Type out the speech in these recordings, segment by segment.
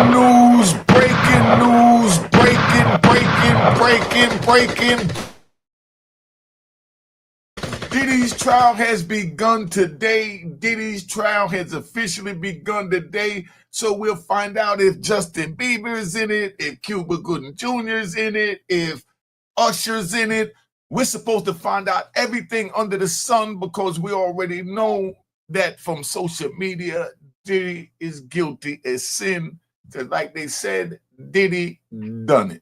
news, breaking news, breaking. Diddy's trial has begun today. Diddy's trial has officially begun today. So we'll find out if Justin Bieber is in it, if Cuba Gooding Jr. is in it, if Usher's in it. We're supposed to find out everything under the sun because we already know that from social media, Diddy is guilty as sin. Because like they said, Diddy done it.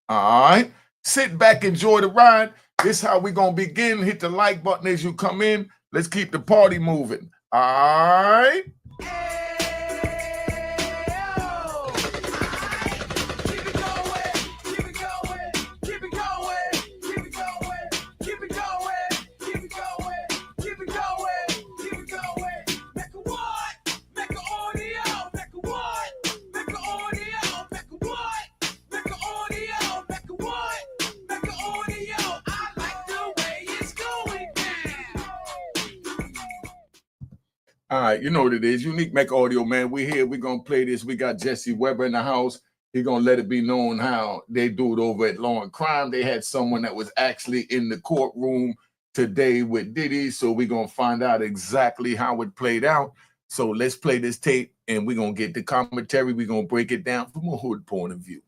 All right? Sit back, enjoy the ride. This is how we're going to begin. Hit the like button as you come in. Let's keep the party moving. All right? All right, you know what it is. Unique Mecca Audio, man. We're here. We're going to play this. We got Jesse Weber in the house. He's going to let it be known how they do it over at Law and Crime. They had someone that was actually in the courtroom today with Diddy, so we're going to find out exactly how it played out. So let's play this tape, and we're going to get the commentary. We're going to break it down from a hood point of view.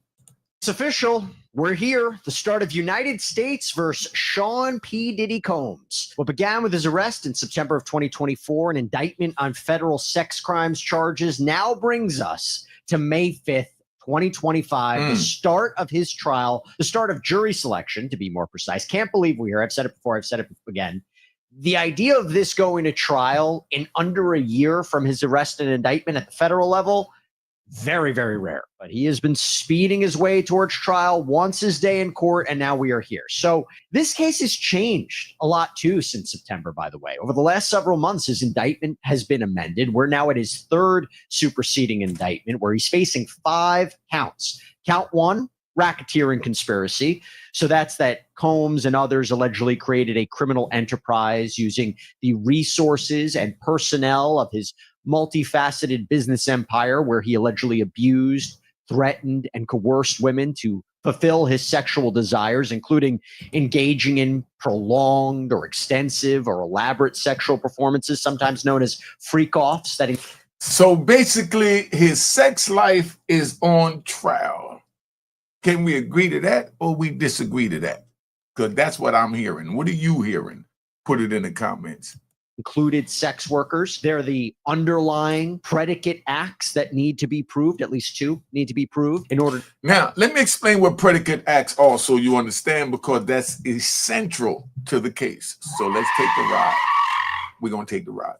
It's official. We're here. The start of United States versus Sean P. Diddy Combs. What began with his arrest in September of 2024, an indictment on federal sex crimes charges, now brings us to May 5th, 2025, the start of his trial, the start of jury selection, to be more precise. Can't believe we're here. I've said it before. I've said it again. The idea of this going to trial in under a year from his arrest and indictment at the federal level, very, very rare. But he has been speeding his way towards trial, wants his day in court, and now we are here. So this case has changed a lot, too, since September, by the way. Over the last several months, his indictment has been amended. We're now at his third superseding indictment, where he's facing 5 counts. Count 1, racketeering conspiracy. So that's that Combs and others allegedly created a criminal enterprise using the resources and personnel of his multifaceted business empire, where he allegedly abused, threatened, and coerced women to fulfill his sexual desires, including engaging in prolonged or extensive or elaborate sexual performances, sometimes known as freak-offs. So basically, his sex life is on trial. Can we agree to that or we disagree to that? Because that's what I'm hearing. What are you hearing? Put it in the comments. Included sex workers. They're the underlying predicate acts that need to be proved. At least 2 need to be proved in order. Now, let me explain what predicate acts are so you understand, because that's essential to the case. So let's take the ride. We're going to take the ride.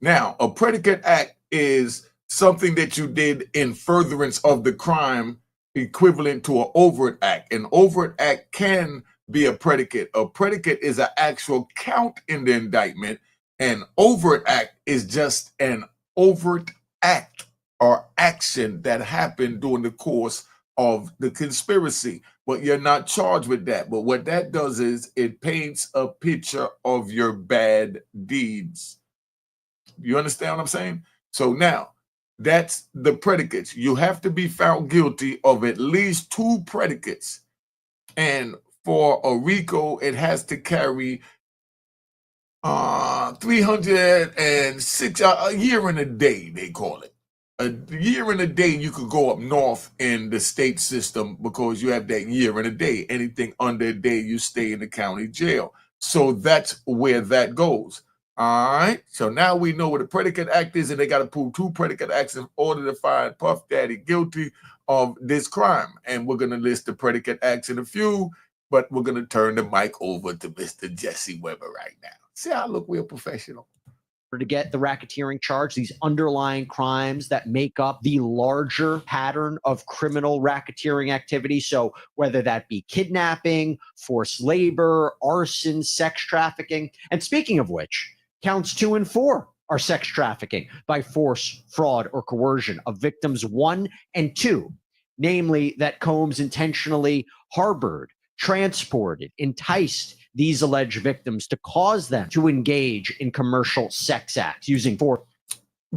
Now, a predicate act is something that you did in furtherance of the crime, equivalent to an overt act. An overt act can be a predicate. A predicate is an actual count in the indictment. An overt act is just an overt act or action that happened during the course of the conspiracy, but you're not charged with that. But what that does is it paints a picture of your bad deeds. You understand what I'm saying? So now, that's the predicates. You have to be found guilty of at least 2 predicates. And for a RICO, it has to carry 306, a year and a day, they call it. A year and a day, you could go up north in the state system because you have that year and a day. Anything under a day, you stay in the county jail. So that's where that goes. All right. So now we know what a predicate act is, and they got to prove 2 predicate acts in order to find Puff Daddy guilty of this crime. And we're going to list the predicate acts in a few, but we're going to turn the mic over to Mr. Jesse Weber right now. See how I look real professional. To get the racketeering charge, these underlying crimes that make up the larger pattern of criminal racketeering activity. So whether that be kidnapping, forced labor, arson, sex trafficking. And speaking of which, counts 2 and 4 are sex trafficking by force, fraud, or coercion of victims 1 and 2, namely that Combs intentionally harbored, transported, enticed these alleged victims to cause them to engage in commercial sex acts using force.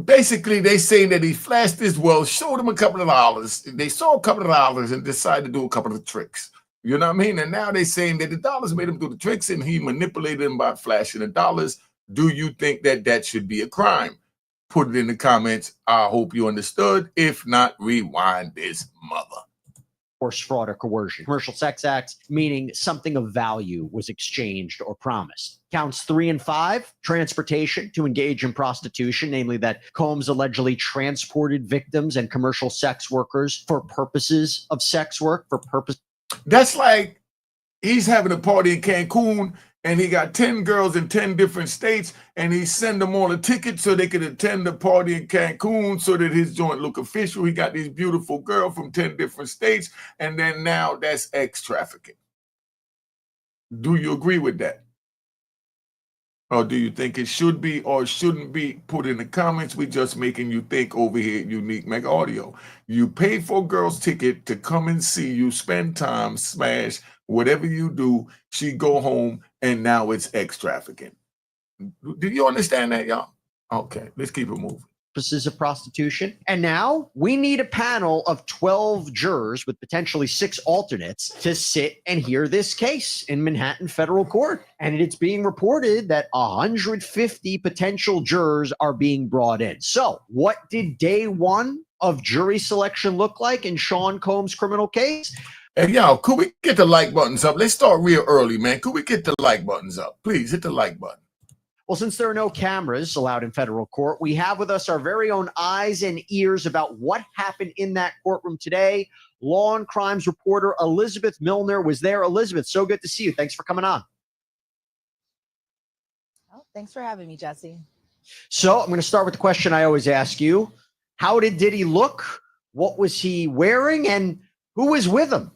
basically they saying that he flashed his wealth, showed him a couple of dollars. They saw a couple of dollars and decided to do a couple of tricks. You know what I mean? And now they're saying that the dollars made him do the tricks and he manipulated them by flashing the dollars. Do you think that that should be a crime? Put it in the comments. I hope you understood. If not, rewind this mother. Force, fraud, or coercion. Commercial sex acts, meaning something of value was exchanged or promised. Counts 3 and 5, transportation to engage in prostitution, namely that Combs allegedly transported victims and commercial sex workers for purposes of sex work, for purpose. That's like he's having a party in Cancun and he got 10 girls in 10 different states and he send them all a ticket so they could attend the party in Cancun so that his joint look official. He got these beautiful girls from 10 different states, and then now that's ex trafficking. Do you agree with that? Or do you think it should be or shouldn't be? Put in the comments. We just making you think over here at Unique Mega Audio. You pay for a girl's ticket to come and see you, spend time, smash, whatever you do. She go home and now it's ex trafficking. Do you understand that, y'all? Okay, let's keep it moving. Purposes of prostitution. And now we need a panel of 12 jurors with potentially 6 alternates to sit and hear this case in Manhattan federal court. And it's being reported that 150 potential jurors are being brought in. So what did day 1 of jury selection look like in Sean Combs' criminal case? And y'all, could we get the like buttons up? Let's start real early, man. Could we get the like buttons up? Please hit the like button. Well, since there are no cameras allowed in federal court, we have with us our very own eyes and ears about what happened in that courtroom today. Law and Crimes reporter Elizabeth Milner was there. Elizabeth, so good to see you. Thanks for coming on. Oh, thanks for having me, Jesse. So I'm going to start with the question I always ask you. How did Diddy look? What was he wearing? And who was with him?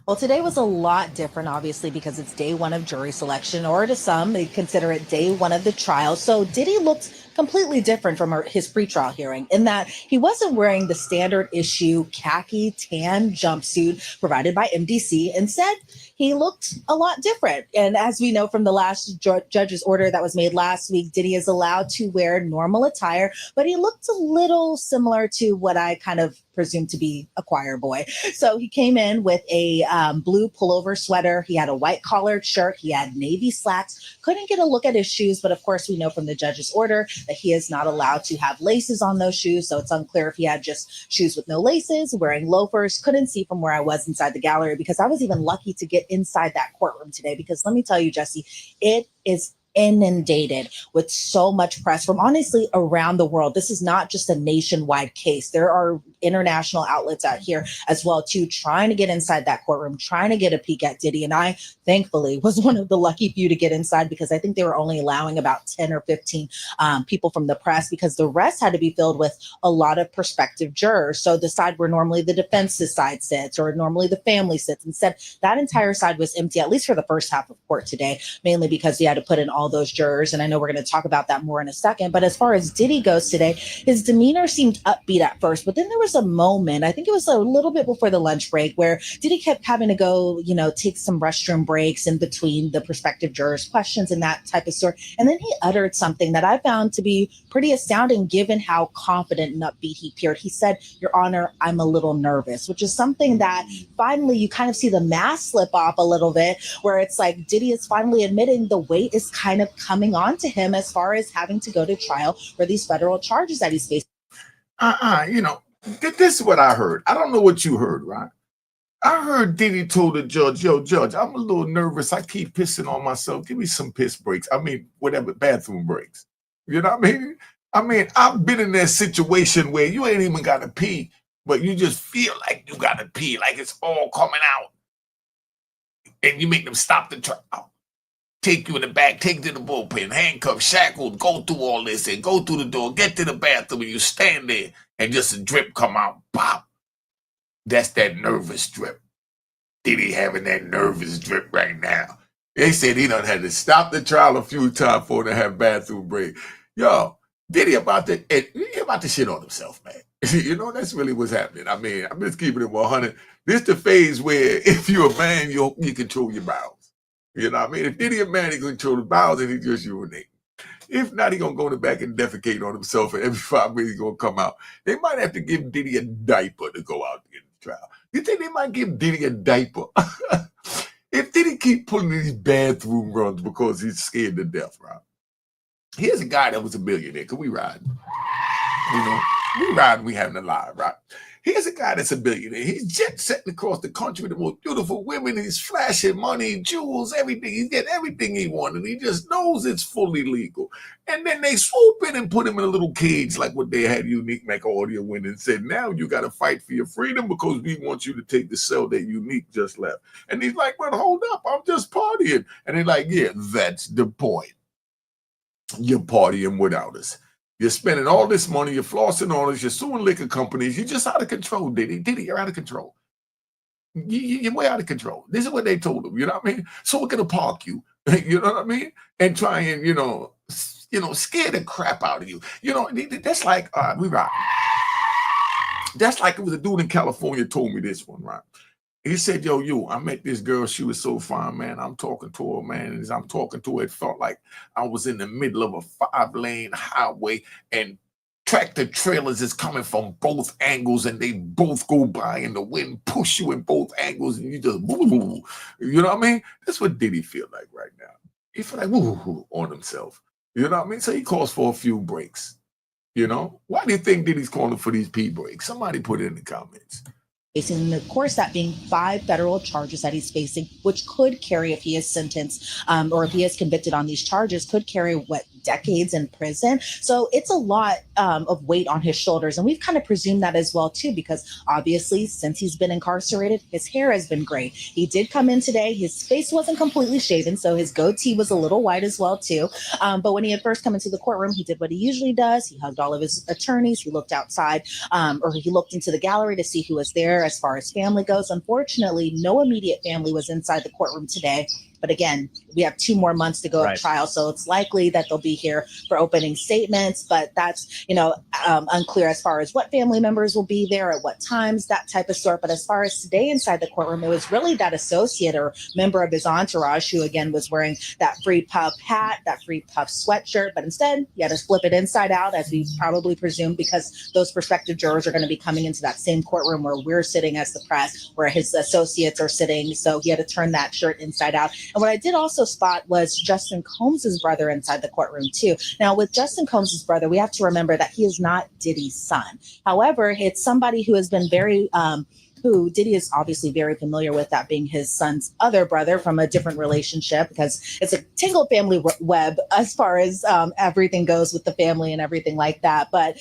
Well, today was a lot different, obviously, because it's day 1 of jury selection, or to some, they consider it day 1 of the trial. So Diddy looked completely different from his pretrial hearing in that he wasn't wearing the standard issue khaki tan jumpsuit provided by MDC. Instead, he looked a lot different. And as we know from the last judge's order that was made last week, Diddy is allowed to wear normal attire, but he looked a little similar to what I kind of presumed to be a choir boy. So he came in with a blue pullover sweater. He had a white collared shirt. He had navy slacks. Couldn't get a look at his shoes, but of course we know from the judge's order that he is not allowed to have laces on those shoes. So it's unclear if he had just shoes with no laces, wearing loafers. Couldn't see from where I was inside the gallery because I was even lucky to get inside that courtroom today, because let me tell you, Jesse, it is inundated with so much press from honestly around the world. This is not just a nationwide case. There are international outlets out here as well too, trying to get inside that courtroom, trying to get a peek at Diddy. And I thankfully was one of the lucky few to get inside, because I think they were only allowing about 10 or 15 people from the press, because the rest had to be filled with a lot of prospective jurors. So the side where normally the defense's side sits or normally the family sits, instead that entire side was empty, at least for the first half of court today, mainly because he had to put in all those jurors. And I know we're going to talk about that more in a second. But as far as Diddy goes today, his demeanor seemed upbeat at first, but then there was a moment, I think it was a little bit before the lunch break, where Diddy kept having to go, take some restroom breaks in between the prospective jurors' questions and that type of sort. And then he uttered something that I found to be pretty astounding given how confident and upbeat he appeared. He said, "Your Honor, I'm a little nervous," which is something that finally you kind of see the mask slip off a little bit, where it's like Diddy is finally admitting the weight is kind of coming on to him as far as having to go to trial for these federal charges that he's facing. This is what I heard. I don't know what you heard, right? I heard Diddy told the judge, "Yo, judge, I'm a little nervous. I keep pissing on myself. Give me some piss breaks. Whatever, bathroom breaks." You know what I mean? I've been in that situation where you ain't even got to pee, but you just feel like you got to pee, like it's all coming out. And you make them stop the trial. Take you in the back, take you to the bullpen, handcuffed, shackled, go through all this and go through the door, get to the bathroom, and you stand there and just a drip come out, pop. That's that nervous drip. Diddy having that nervous drip right now. They said he done had to stop the trial a few times for him to have bathroom break. Yo, Diddy about to shit on himself, man. That's really what's happening. I'm just keeping it 100. This the phase where if you're a man, you control your bowels. You know what I mean? If Diddy a man, he control the bowels and he just urinate. If not, he gonna go in the back and defecate on himself, and every 5 minutes he's gonna come out. They might have to give Diddy a diaper to go out in the trial. You think they might give Diddy a diaper? If Diddy keep pulling these bathroom runs because he's scared to death, right? Here's a guy that was a billionaire. Cause we ride, we having a live, right? Here's a guy that's a billionaire. He's jet setting across the country with the most beautiful women. He's flashing money, jewels, everything. He's getting everything he wanted. He just knows it's fully legal. And then they swoop in and put him in a little cage like what they had Unique Mecca audio win and said, now you got to fight for your freedom because we want you to take the cell that Unique just left. And he's like, but hold up, I'm just partying. And they're like, yeah, that's the point. You're partying without us. You're spending all this money, you're flossing all this, you're suing liquor companies, you're just out of control, Diddy. Diddy, you're out of control. You're way out of control. This is what they told him, you know what I mean? So we're gonna park you, you know what I mean? And try and, scare the crap out of you. That's like, we right. That's like it was a dude in California told me this one, right? He said, yo, I met this girl. She was so fine, man. I'm talking to her, man. And as I'm talking to her, it felt like I was in the middle of a 5-lane highway and tractor trailers is coming from both angles and they both go by and the wind push you in both angles and you just, woo, you know what I mean? That's what Diddy feel like right now. He feel like woo on himself. You know what I mean? So he calls for a few breaks. Why do you think Diddy's calling for these pee breaks? Somebody put it in the comments. Facing, of course, that being 5 federal charges that he's facing, which could carry, if he is sentenced or if he is convicted on these charges, could carry decades in prison. So it's a lot of weight on his shoulders. And we've kind of presumed that as well, too, because obviously, since he's been incarcerated, his hair has been great. He did come in today. His face wasn't completely shaven, so his goatee was a little white as well, too. But when he had first come into the courtroom, he did what he usually does. He hugged all of his attorneys. He looked outside or he looked into the gallery to see who was there as far as family goes. Unfortunately, no immediate family was inside the courtroom today. But again, we have 2 more months to go at trial, so it's likely that they'll be here for opening statements. But that's, unclear as far as what family members will be there at what times, that type of sort. But as far as today inside the courtroom, it was really that associate or member of his entourage who, again, was wearing that free puff hat, that free puff sweatshirt. But instead, he had to flip it inside out, as we probably presumed, because those prospective jurors are going to be coming into that same courtroom where we're sitting as the press, where his associates are sitting. So he had to turn that shirt inside out. And what I did also spot was Justin Combs' brother inside the courtroom, too. Now, with Justin Combs' brother, we have to remember that he is not Diddy's son. However, it's somebody who has been very who Diddy is obviously very familiar with, that being his son's other brother from a different relationship, because it's a tangled family web as far as everything goes with the family and everything like that. But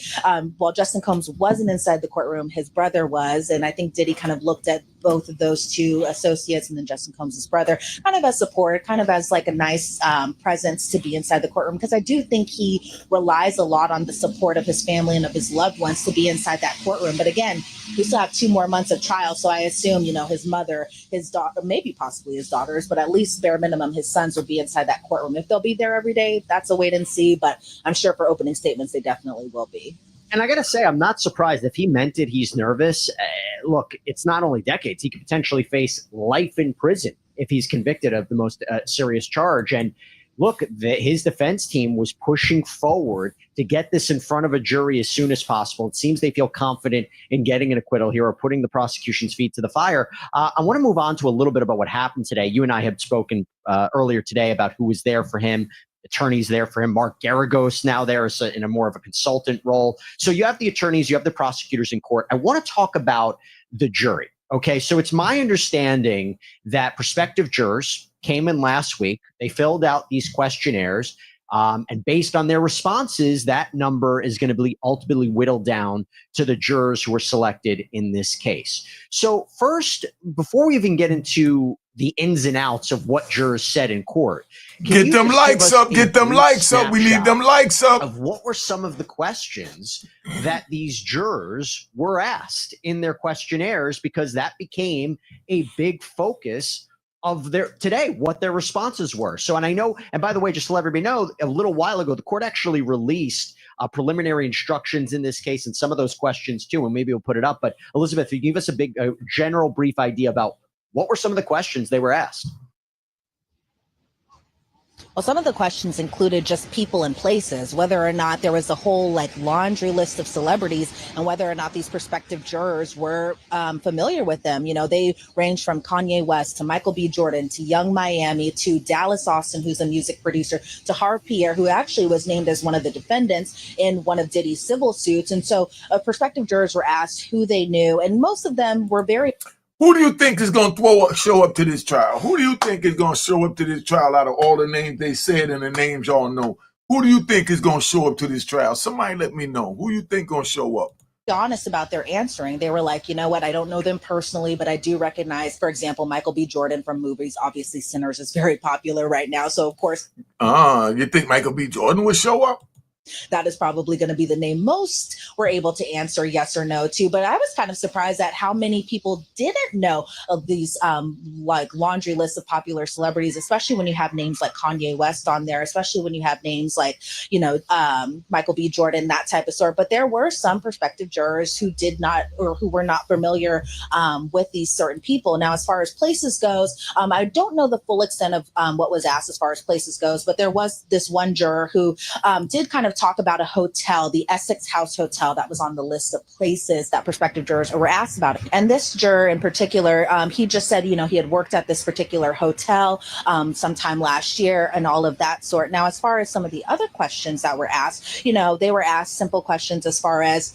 while Justin Combs wasn't inside the courtroom, his brother was. And I think Diddy kind of looked at both of those 2 associates and then Justin Combs' brother kind of as support, kind of as like a nice presence to be inside the courtroom, because I do think he relies a lot on the support of his family and of his loved ones to be inside that courtroom. But again, we still have 2 more months of trial. So I assume, his mother, his daughter, maybe possibly his daughters, but at least bare minimum, his sons will be inside that courtroom. If they'll be there every day, that's a wait and see. But I'm sure for opening statements, they definitely will be. And I got to say, I'm not surprised. If he meant it, he's nervous. Look, it's not only decades. He could potentially face life in prison if he's convicted of the most serious charge. And look, his defense team was pushing forward to get this in front of a jury as soon as possible. It seems they feel confident in getting an acquittal here or putting the prosecution's feet to the fire. I want to move on to a little bit about what happened today. You and I had spoken earlier today about who was there for him. Attorneys there for him. Mark Garagos now there is in a more of a consultant role. So you have the attorneys, you have the prosecutors in court. I want to talk about the jury. Okay, so it's my understanding that prospective jurors came in last week. They filled out these questionnaires. And based on their responses, that number is going to be ultimately whittled down to the jurors who were selected in this case. So first, before we even get into the ins and outs of what jurors said in court, get them likes up, get them likes up. We need them likes up. Of what were some of the questions that these jurors were asked in their questionnaires, because that became a big focus of their today, what their responses were. So, and I know, and by the way, just to let everybody know, a little while ago, the court actually released preliminary instructions in this case and some of those questions too, and maybe we'll put it up. But Elizabeth, you give us a general brief idea about what were some of the questions they were asked. Well, some of the questions included just people and places, whether or not there was a whole like laundry list of celebrities and whether or not these prospective jurors were familiar with them. You know, they range from Kanye West to Michael B. Jordan to Young Miami to Dallas Austin, who's a music producer, to Harv Pierre, who actually was named as one of the defendants in one of Diddy's civil suits. And so prospective jurors were asked who they knew, and most of them were very. Who do you think is going to show up to this trial? Who do you think is going to show up to this trial out of all the names they said and the names y'all know? Who do you think is going to show up to this trial? Somebody let me know. Who you think going to show up? Honest about their answering. They were like, you know what, I don't know them personally, but I do recognize, for example, Michael B. Jordan from movies. Obviously, Sinners is very popular right now. So, of course. You think Michael B. Jordan would show up? That is probably going to be the name most were able to answer yes or no to. But I was kind of surprised at how many people didn't know of these like laundry lists of popular celebrities, especially when you have names like Kanye West on there, especially when you have names like, you know, Michael B. Jordan, that type of sort. But there were some prospective jurors who did not or who were not familiar with these certain people. Now, as far as places goes, I don't know the full extent of what was asked as far as places goes, but there was this one juror who did kind of talk about a hotel, the Essex House Hotel, that was on the list of places that prospective jurors were asked about. And this juror in particular, he just said, you know, he had worked at this particular hotel sometime last year and all of that sort. Now, as far as some of the other questions that were asked, you know, they were asked simple questions as far as,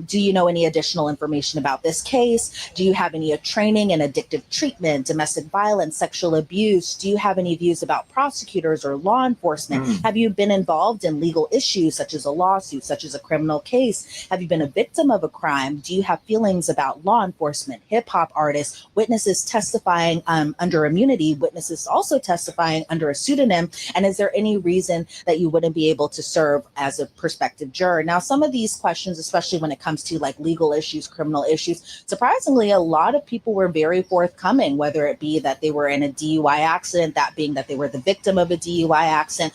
do you know any additional information about this case? Do you have any training in addictive treatment, domestic violence, sexual abuse? Do you have any views about prosecutors or law enforcement? Have you been involved in legal issues such as a lawsuit, such as a criminal case? Have you been a victim of a crime? Do you have feelings about law enforcement, hip hop artists, witnesses testifying under immunity, witnesses also testifying under a pseudonym? And is there any reason that you wouldn't be able to serve as a prospective juror? Now, some of these questions, especially when it comes to like legal issues, criminal issues, surprisingly, a lot of people were very forthcoming, whether it be that they were in a DUI accident, that being that they were the victim of a DUI accident.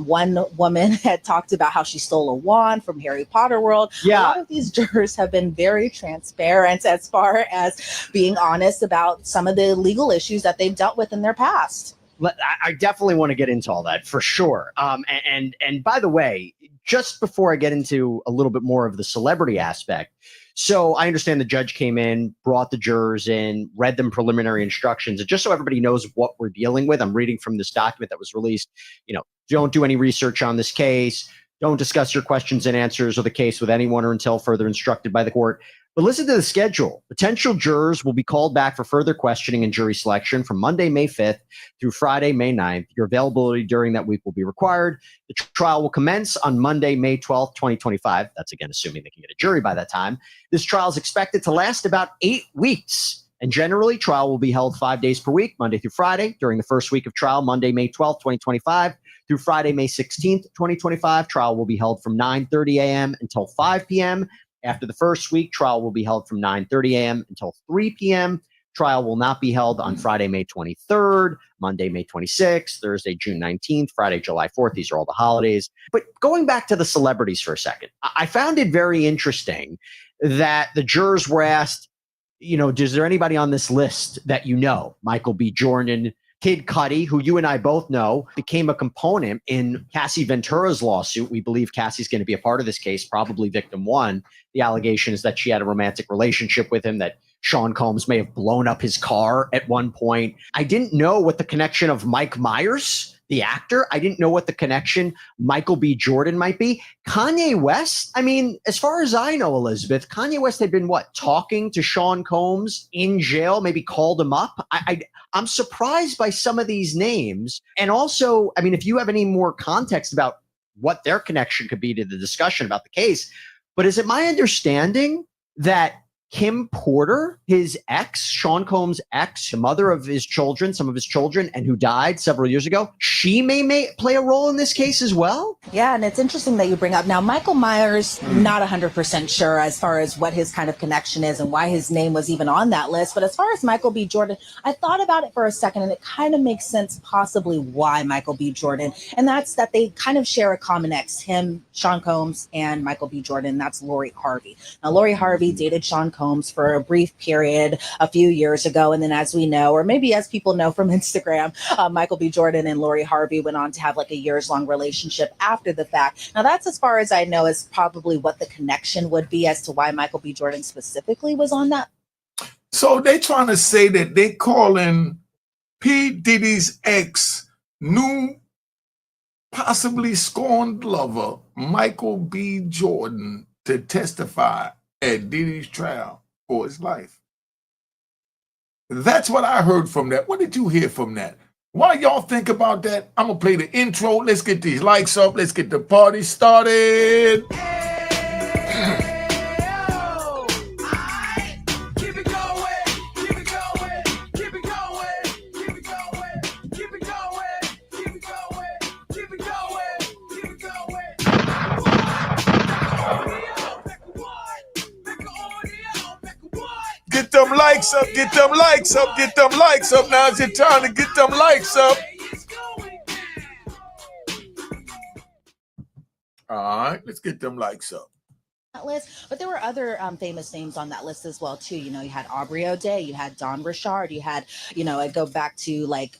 One woman had talked about how she stole a wand from Harry Potter World. Yeah. A lot of these jurors have been very transparent as far as being honest about some of the legal issues that they've dealt with in their past. I definitely want to get into all that for sure. And by the way, just before I get into a little bit more of the celebrity aspect, so I understand the judge came in, brought the jurors in, read them preliminary instructions. And just so everybody knows what we're dealing with, I'm reading from this document that was released. You know, don't do any research on this case. Don't discuss your questions and answers of the case with anyone or until further instructed by the court. But listen to the schedule. Potential jurors will be called back for further questioning and jury selection from Monday, May 5th through Friday, May 9th. Your availability during that week will be required. The trial will commence on Monday, May 12th, 2025. That's again, assuming they can get a jury by that time. This trial is expected to last about 8 weeks. And generally, trial will be held 5 days per week, Monday through Friday. During the first week of trial, Monday, May 12th, 2025 through Friday, May 16th, 2025, trial will be held from 9:30 a.m. until 5 p.m. After the first week, trial will be held from 9:30 a.m. until 3 p.m. Trial will not be held on Friday, May 23rd, Monday, May 26th, Thursday, June 19th, Friday, July 4th. These are all the holidays. But going back to the celebrities for a second, I found it very interesting that the jurors were asked, you know, is there anybody on this list that you know? Michael B. Jordan, Kid Cudi, who you and I both know, became a component in Cassie Ventura's lawsuit. We believe Cassie's going to be a part of this case, probably victim one. The allegation is that she had a romantic relationship with him, that Sean Combs may have blown up his car at one point. I didn't know what the connection of Mike Myers, the actor, I didn't know what the connection Michael B. Jordan might be. Kanye West, I mean, as far as I know, Elizabeth, Kanye West had been talking to Sean Combs in jail, maybe called him up. I'm surprised by some of these names. And also, I mean, if you have any more context about what their connection could be to the discussion about the case, but is it my understanding that Kim Porter, his ex, Sean Combs' ex, the mother of his children, some of his children, and who died several years ago, she may play a role in this case as well? Yeah, and it's interesting that you bring up. Now, Michael Myers, not 100% sure as far as what his kind of connection is and why his name was even on that list. But as far as Michael B. Jordan, I thought about it for a second, and it kind of makes sense possibly why Michael B. Jordan. And that's that they kind of share a common ex, him, Sean Combs, and Michael B. Jordan. That's Lori Harvey. Now, Lori Harvey dated Sean Combs Combs for a brief period a few years ago. And then as we know, or maybe as people know from Instagram, Michael B. Jordan and Lori Harvey went on to have like a years-long relationship after the fact. Now that's, as far as I know, is probably what the connection would be as to why Michael B. Jordan specifically was on that. So they trying to say that they calling P. Diddy's ex new possibly scorned lover, Michael B. Jordan, to testify at Diddy's trial for his life. That's what I heard from that. What did you hear from that? While y'all think about that, I'm going to play the intro. Let's get these likes up. Let's get the party started. Get them likes up, get them likes up, get them likes up. Now's your time to get them likes up. All right, let's get them likes up. That list, but there were other famous names on that list as well too. You know, you had Aubrey O'Day, you had Don Richard, you had, you know, I go back to like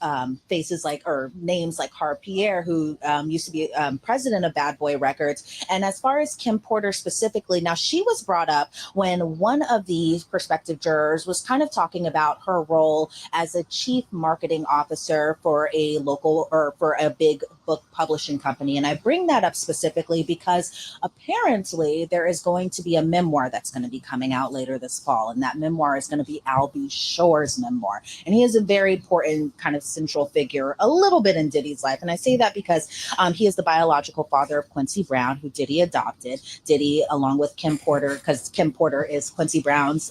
faces like, or names like Harp Pierre, who used to be president of Bad Boy Records. And as far as Kim Porter specifically, now she was brought up when one of the prospective jurors was kind of talking about her role as a chief marketing officer for a local, or for a big book publishing company. And I bring that up specifically because apparently there is going to be a memoir that's going to be coming out later this fall. And that memoir is going to be Al B. Shore's memoir. And he is a very important kind of central figure a little bit in Diddy's life. And I say that because he is the biological father of Quincy Brown, who Diddy adopted. Diddy, along with Kim Porter, because Kim Porter is Quincy Brown's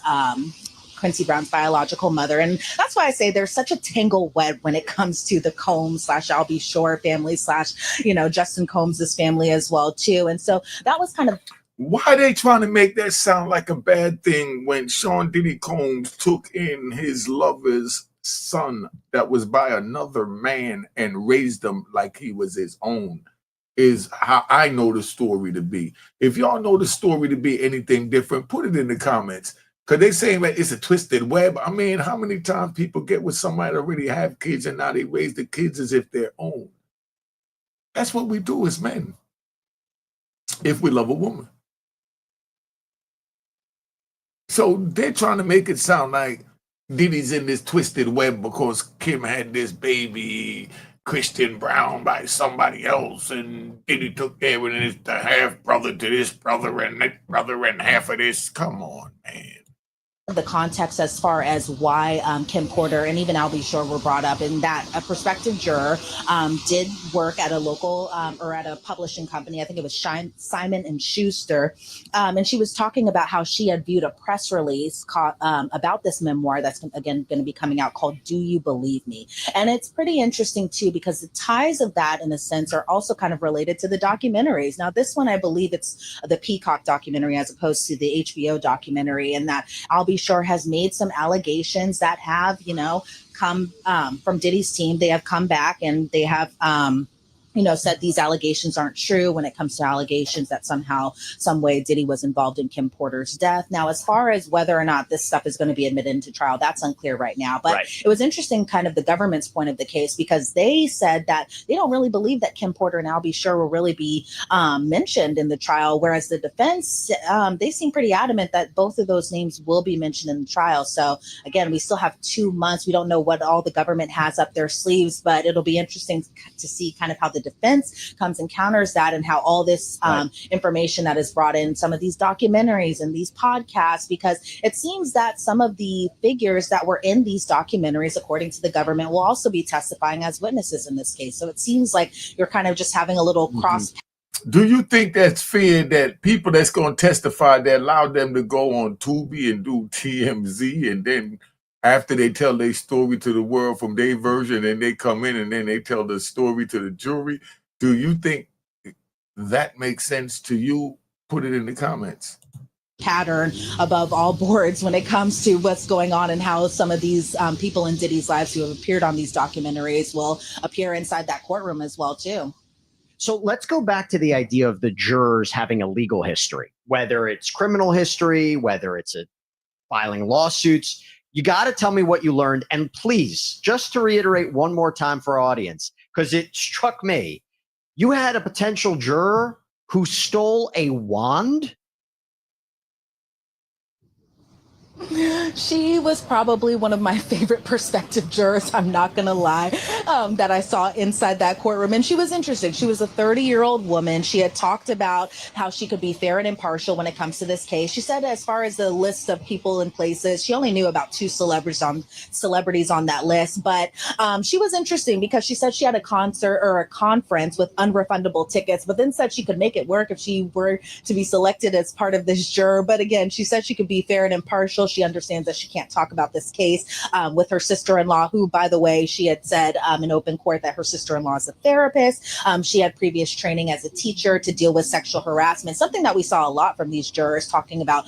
biological mother. And that's why I say there's such a tangle web when it comes to the Combs / Al B. Shore family / you know, Justin Combs' family as well too. And so that was kind of, why are they trying to make that sound like a bad thing when Sean Diddy Combs took in his lover's son that was by another man and raised him like he was his own? Is how I know the story to be. If y'all know the story to be anything different, put it in the comments. Because they saying that it's a twisted web. I mean, how many times people get with somebody that already have kids and now they raise the kids as if they're own? That's what we do as men, if we love a woman. So they're trying to make it sound like Diddy's in this twisted web because Kim had this baby, Christian Brown, by somebody else, and Diddy took care of it, the half brother to this brother and that brother and half of this. Come on, man. the context as far as why Kim Porter and even Al B. Shore were brought up, in that a prospective juror did work at a local or at a publishing company. I think it was Simon and Schuster. And she was talking about how she had viewed a press release about this memoir that's, again, going to be coming out called Do You Believe Me? And it's pretty interesting, too, because the ties of that, in a sense, are also kind of related to the documentaries. Now, this one, I believe it's the Peacock documentary as opposed to the HBO documentary, and that Al B. Shore has made some allegations that have, come from Diddy's team. They have come back and they have, said these allegations aren't true when it comes to allegations that somehow, some way Diddy was involved in Kim Porter's death. Now, as far as whether or not this stuff is going to be admitted into trial, that's unclear right now. But It was interesting, kind of the government's point of the case, because they said that they don't really believe that Kim Porter and Al B. Shore will really be mentioned in the trial, whereas the defense, they seem pretty adamant that both of those names will be mentioned in the trial. So again, we still have 2 months. We don't know what all the government has up their sleeves, but it'll be interesting to see kind of how the defense comes and counters that, and how all this information that is brought in, some of these documentaries and these podcasts, because it seems that some of the figures that were in these documentaries, according to the government, will also be testifying as witnesses in this case. So it seems like you're kind of just having a little cross. Do you think that's fair that people that's going to testify, they allow them to go on Tubi and do TMZ, and then after they tell their story to the world from their version, and they come in and then they tell the story to the jury? Do you think that makes sense to you? Put it in the comments. Pattern above all boards when it comes to what's going on, and how some of these people in Diddy's lives who have appeared on these documentaries will appear inside that courtroom as well, too. So let's go back to the idea of the jurors having a legal history, whether it's criminal history, whether it's a filing lawsuits. You got to tell me what you learned. And please, just to reiterate one more time for our audience, because it struck me, you had a potential juror who stole a wand. She was probably one of my favorite prospective jurors, I'm not going to lie, that I saw inside that courtroom. And she was interesting. She was a 30-year-old woman. She had talked about how she could be fair and impartial when it comes to this case. She said as far as the list of people and places, she only knew about two celebrities on that list. But she was interesting because she said she had a concert or a conference with unrefundable tickets, but then said she could make it work if she were to be selected as part of this juror. But again, she said she could be fair and impartial. She understands that she can't talk about this case with her sister-in-law, who, by the way, she had said in open court that her sister-in-law is a therapist. She had previous training as a teacher to deal with sexual harassment, something that we saw a lot from these jurors talking about,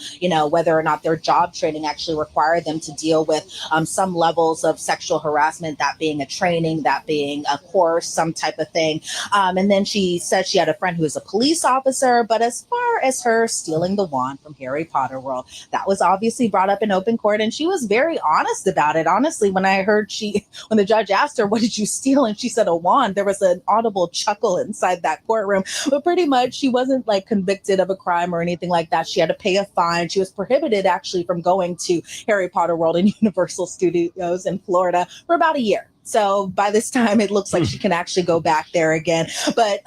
whether or not their job training actually required them to deal with some levels of sexual harassment, that being a training, that being a course, some type of thing. And then she said she had a friend who is a police officer. But as far as her stealing the wand from Harry Potter World, that was obviously brought up in open court, and she was very honest about it. Honestly, when when the judge asked her, "What did you steal?" and she said a wand, there was an audible chuckle inside that courtroom. But pretty much, she wasn't like convicted of a crime or anything like that. She had to pay a fine. She was prohibited actually from going to Harry Potter World and Universal Studios in Florida for about a year. So by this time, it looks like she can actually go back there again. But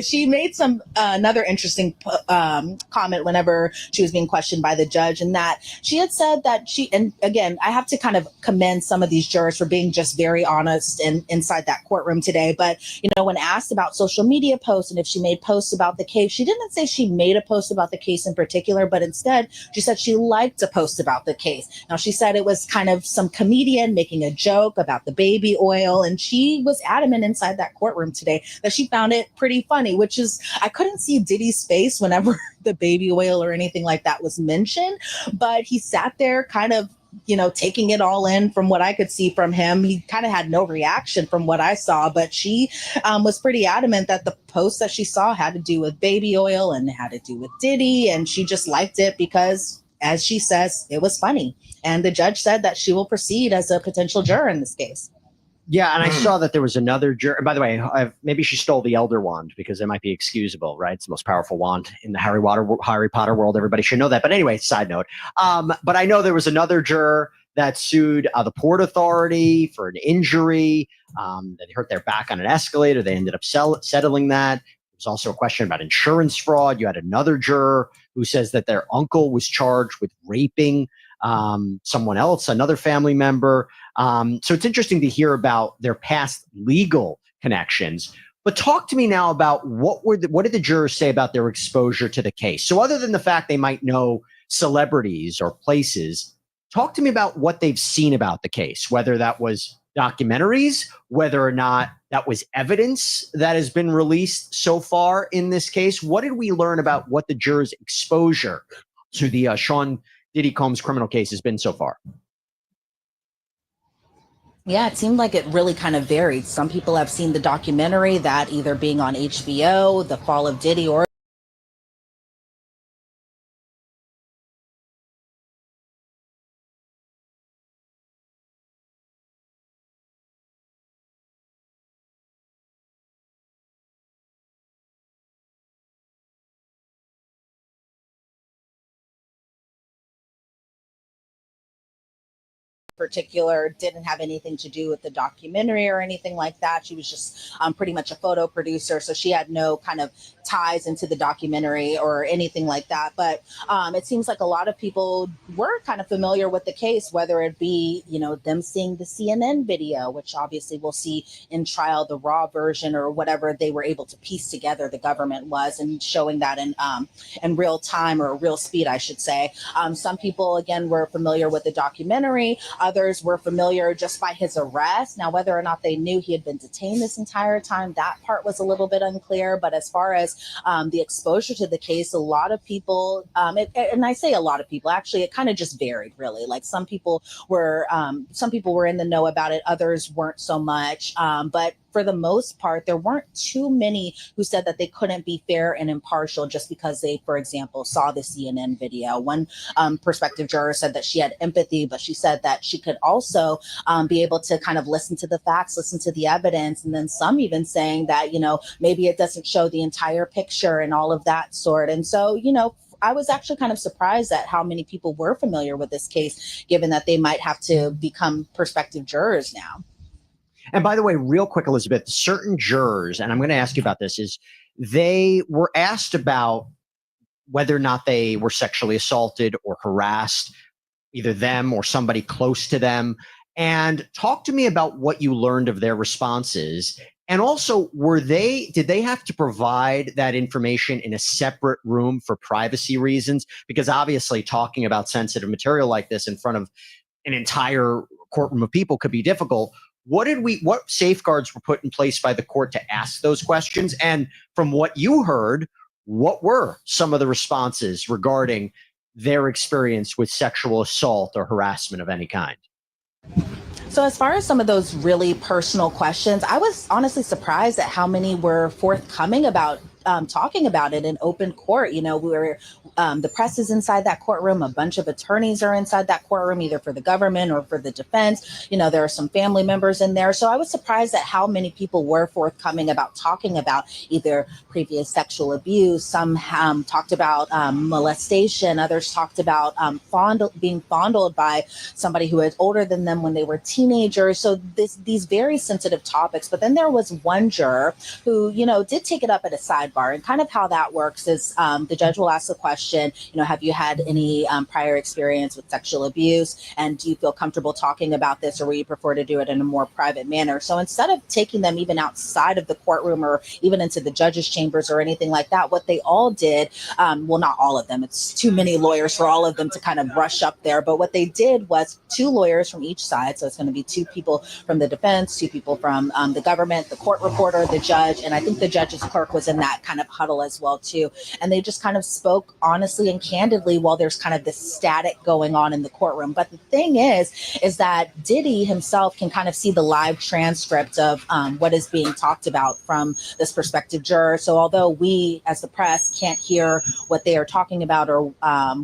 she made another interesting comment whenever she was being questioned by the judge, and that she had said that and again, I have to kind of commend some of these jurors for being just very honest inside that courtroom today. But, when asked about social media posts and if she made posts about the case, she didn't say she made a post about the case in particular, but instead she said she liked to post about the case. Now, she said it was kind of some comedian making a joke about the baby oil, and she was adamant inside that courtroom today that she found it pretty funny, which is, I couldn't see Diddy's face whenever the baby oil or anything like that was mentioned, but he sat there kind of taking it all in. From what I could see from him, he kind of had no reaction from what I saw, but she was pretty adamant that the post that she saw had to do with baby oil and had to do with Diddy, and she just liked it because, as she says, it was funny. And the judge said that she will proceed as a potential juror in this case. Yeah, and I saw that there was another juror. By the way, maybe she stole the Elder Wand because it might be excusable, right? It's the most powerful wand in the Harry Potter world. Everybody should know that. But anyway, side note. But I know there was another juror that sued the Port Authority for an injury that hurt their back on an escalator. They ended up settling that. There was also a question about insurance fraud. You had another juror who says that their uncle was charged with raping someone else, another family member. So it's interesting to hear about their past legal connections. But talk to me now about what did the jurors say about their exposure to the case? So other than the fact they might know celebrities or places, talk to me about what they've seen about the case, whether that was documentaries, whether or not that was evidence that has been released so far in this case. What did we learn about what the jurors' exposure to the Sean Diddy Combs criminal case has been so far? Yeah, it seemed like it really kind of varied. Some people have seen the documentary, that either being on HBO, The Fall of Diddy, or particular didn't have anything to do with the documentary or anything like that. She was just pretty much a photo producer, so she had no kind of ties into the documentary or anything like that. But it seems like a lot of people were kind of familiar with the case, whether it be them seeing the CNN video, which obviously we'll see in trial, the raw version or whatever they were able to piece together, the government was, and showing that in real time, or real speed, I should say. Some people again were familiar with the documentary. Others were familiar just by his arrest. Now, whether or not they knew he had been detained this entire time, that part was a little bit unclear. But as far as the exposure to the case, a lot of people, and I say a lot of people, actually, it kind of just varied, really. Like some people were in the know about it, others weren't so much. But for the most part, there weren't too many who said that they couldn't be fair and impartial just because they, for example, saw the CNN video. One prospective juror said that she had empathy, but she said that she could also be able to kind of listen to the facts, listen to the evidence, and then some even saying that, maybe it doesn't show the entire picture and all of that sort. And so, I was actually kind of surprised at how many people were familiar with this case, given that they might have to become prospective jurors now. And by the way, real quick, Elizabeth, certain jurors, and I'm going to ask you about this, is they were asked about whether or not they were sexually assaulted or harassed, either them or somebody close to them. And talk to me about what you learned of their responses. And also, did they have to provide that information in a separate room for privacy reasons? Because obviously talking about sensitive material like this in front of an entire courtroom of people could be difficult. What safeguards were put in place by the court to ask those questions? And from what you heard, what were some of the responses regarding their experience with sexual assault or harassment of any kind? So as far as some of those really personal questions, I was honestly surprised at how many were forthcoming about talking about it in open court. The press is inside that courtroom. A bunch of attorneys are inside that courtroom, either for the government or for the defense. There are some family members in there. So I was surprised at how many people were forthcoming about talking about either previous sexual abuse. Some talked about molestation. Others talked about being fondled by somebody who was older than them when they were teenagers. So these very sensitive topics. But then there was one juror who, did take it up at a sidebar. And kind of how that works is the judge will ask the question, have you had any prior experience with sexual abuse? And do you feel comfortable talking about this, or will you prefer to do it in a more private manner? So instead of taking them even outside of the courtroom or even into the judge's chambers or anything like that, what they all did, well, not all of them, it's too many lawyers for all of them to kind of rush up there. But what they did was 2 lawyers from each side. So it's going to be 2 people from the defense, 2 people from the government, the court reporter, the judge, and I think the judge's clerk was in that kind of huddle as well too. And they just kind of spoke honestly and candidly while there's kind of this static going on in the courtroom. But the thing is that Diddy himself can kind of see the live transcript of what is being talked about from this prospective juror. So although we as the press can't hear what they are talking about or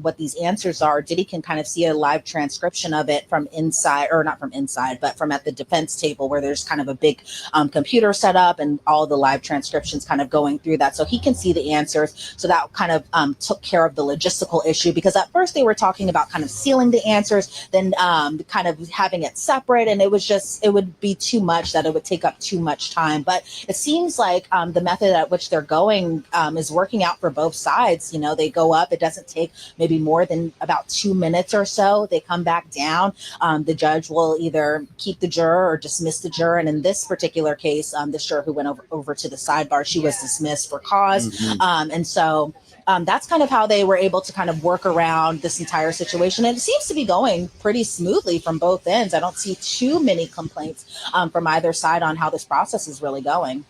what these answers are, Diddy can kind of see a live transcription of it from inside, or not from inside, but from at the defense table, where there's kind of a big computer set up and all the live transcriptions kind of going through that. So he can see the answers. So that kind of took care of the logistical issue, because at first they were talking about kind of sealing the answers, then kind of having it separate. And it would be too much, that it would take up too much time. But it seems like the method at which they're going is working out for both sides. They go up, it doesn't take maybe more than about 2 minutes or so. They come back down. The judge will either keep the juror or dismiss the juror. And in this particular case, this juror who went over to the sidebar, she was dismissed for cause. And so that's kind of how they were able to kind of work around this entire situation. And it seems to be going pretty smoothly from both ends. I don't see too many complaints from either side on how this process is really going.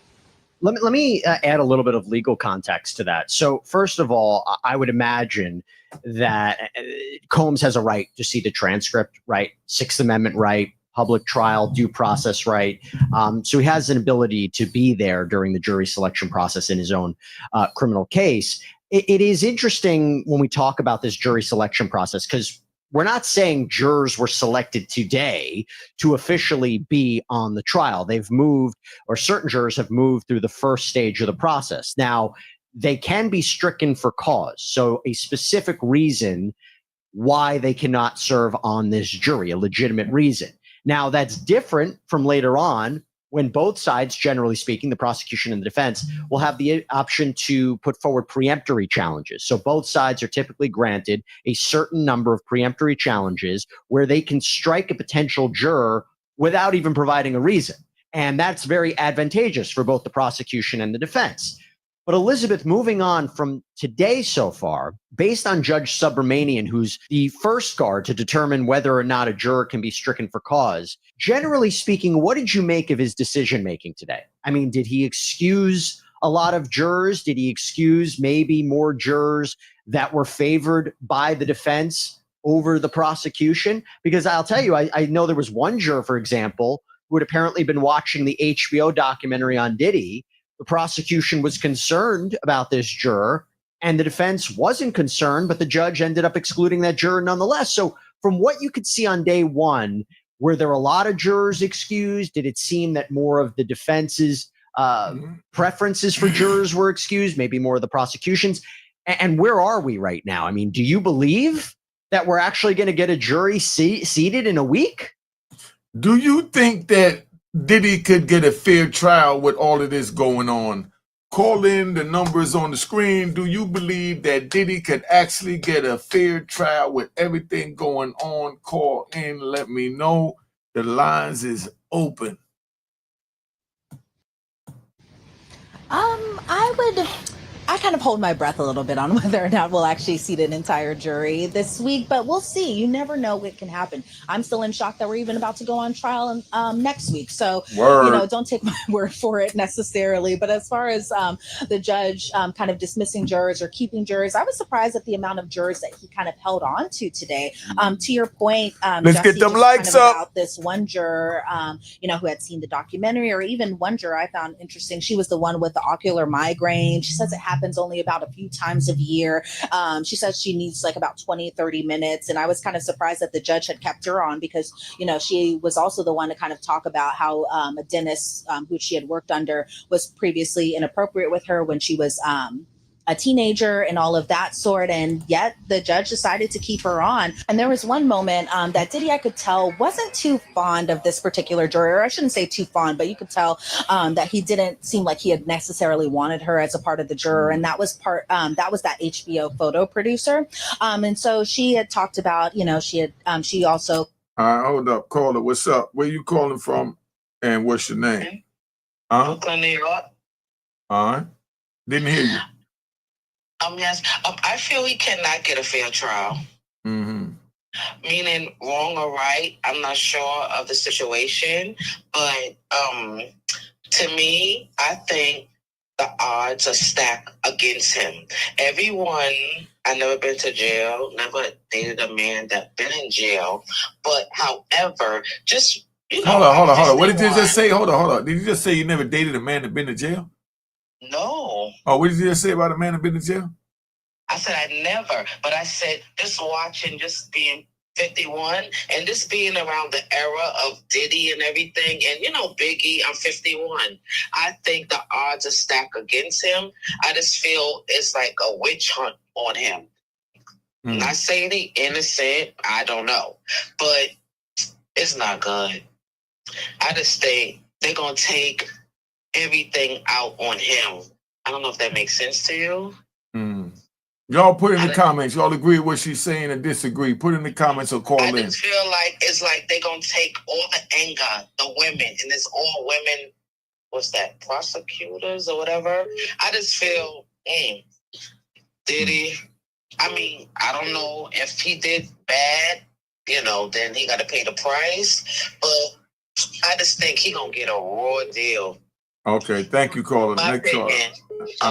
Let me add a little bit of legal context to that. So first of all, I would imagine that Combs has a right to see the transcript, right? 6th Amendment right, public trial, due process right. So he has an ability to be there during the jury selection process in his own criminal case. It is interesting when we talk about this jury selection process, because we're not saying jurors were selected today to officially be on the trial. They've moved, or certain jurors have moved through the first stage of the process. Now, they can be stricken for cause. So a specific reason why they cannot serve on this jury, a legitimate reason. Now, that's different from later on, when both sides, generally speaking, the prosecution and the defense, will have the option to put forward preemptory challenges. So both sides are typically granted a certain number of preemptory challenges where they can strike a potential juror without even providing a reason. And that's very advantageous for both the prosecution and the defense. But Elizabeth, moving on from today so far, based on Judge Subramanian, who's the first guard to determine whether or not a juror can be stricken for cause, generally speaking, what did you make of his decision-making today? I mean, did he excuse a lot of jurors? Did he excuse maybe more jurors that were favored by the defense over the prosecution? Because I'll tell you, I know there was one juror, for example, who had apparently been watching the HBO documentary on Diddy. The prosecution was concerned about this juror, and the defense wasn't concerned, but the judge ended up excluding that juror nonetheless. So from what you could see on day one, were there a lot of jurors excused? Did it seem that more of the defense's preferences for jurors were excused, maybe more of the prosecution's? And where are we right now? I mean, do you believe that we're actually going to get a jury seated in a week? Do you think that Diddy could get a fair trial with all of this going on? Call in, the numbers on the screen. Do you believe that Diddy could actually get a fair trial with everything going on? Call in, let me know. The lines is open. I kind of hold my breath a little bit on whether or not we'll actually seat an entire jury this week, but we'll see. You never know what can happen. I'm still in shock that we're even about to go on trial next week. So, don't take my word for it necessarily. But as far as the judge kind of dismissing jurors or keeping jurors, I was surprised at the amount of jurors that he kind of held on to today. To your point, let's Jesse, get them just likes kind of up. about this one juror, who had seen the documentary, or even one juror I found interesting. She was the one with the ocular migraine. She says it happens only about a few times a year. She says she needs like about 20-30 minutes. And I was kind of surprised that the judge had kept her on because, she was also the one to kind of talk about how a dentist who she had worked under was previously inappropriate with her when she was a teenager and all of that sort. And yet the judge decided to keep her on. And there was one moment that Diddy, I could tell, wasn't too fond of this particular juror. I shouldn't say too fond, but you could tell that he didn't seem like he had necessarily wanted her as a part of the juror. And that was that HBO photo producer. And so she had talked about, she also. Hold up, caller. What's up? Where you calling from? And what's your name? Brooklyn, New York. All right. Didn't hear you. Yes. I feel he cannot get a fair trial. Mm-hmm. Meaning wrong or right, I'm not sure of the situation. But to me, I think the odds are stacked against him. Everyone, I never been to jail, never dated a man that been in jail. But however, just hold on. What did you just say? Hold on. Did you just say you never dated a man that been to jail? No. Oh, what did you just say about a man that been to jail? I said I never, but I said just watching, just being 51 and just being around the era of Diddy and everything, and Biggie, I'm 51. I think the odds are stacked against him. I just feel it's like a witch hunt on him. Not saying he innocent, I don't know, but it's not good. I just think they're gonna take everything out on him. I don't know if that makes sense to you. Y'all put in the comments. Y'all agree with what she's saying or disagree? Put in the comments or call in. I just feel like it's like they're going to take all the anger, the women, and it's all women, what's that, prosecutors or whatever. I just feel, Diddy, I mean, I don't know if he did bad, then he got to pay the price. But I just think he going to get a raw deal. Okay, thank you, caller. Next caller.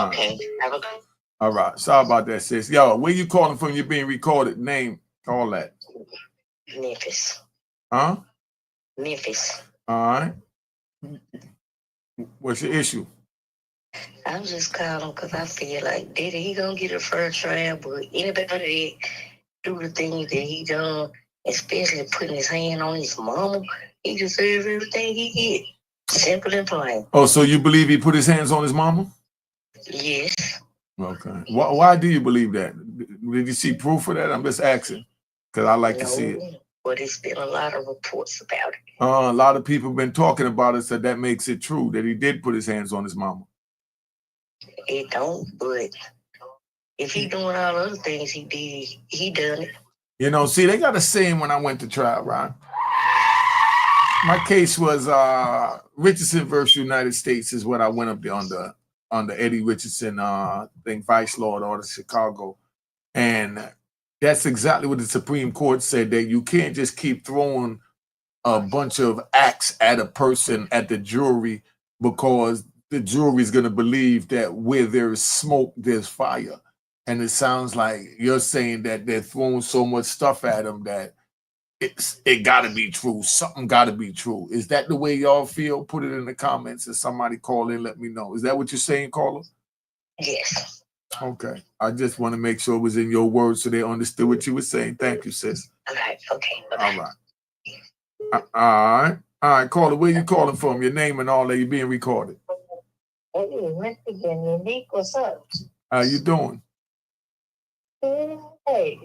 Okay, have a good. All right. Sorry about that, sis. Yo, where you calling from? You're being recorded. Name, all that. Memphis. Huh? Memphis. All right. What's your issue? I'm just calling because I feel like Diddy, he gonna get a fair trial, but anybody that do the things that he done, especially putting his hand on his mama, he deserves everything he get. Simple and plain. Oh, so you believe he put his hands on his mama? Yes. Okay. Why do you believe that? Did you see proof of that? I'm just asking because I like to see it. But it's been a lot of reports about it. A lot of people have been talking about it, so that makes it true that he did put his hands on his mama. It don't, but if he doing all the other things he did, he done it. See, they got a saying when I went to trial, right? My case was Richardson versus United States is what I went up there under Eddie Richardson, Vice Lord out of Chicago. And that's exactly what the Supreme Court said, that you can't just keep throwing a bunch of acts at a person, at the jury, because the jury is going to believe that where there is smoke, there's fire. And it sounds like you're saying that they're throwing so much stuff at them that it got to be true. Something got to be true. Is that the way y'all feel? Put it in the comments and somebody call in. Let me know. Is that what you're saying, caller? Yes. Okay. I just want to make sure it was in your words so they understood what you were saying. Thank you, sis. All right. Okay. All right. All right. All right, caller. Where you calling from? Your name and all that. You're being recorded. Hey, Michigan, Unique, what's up? How you doing? Hey,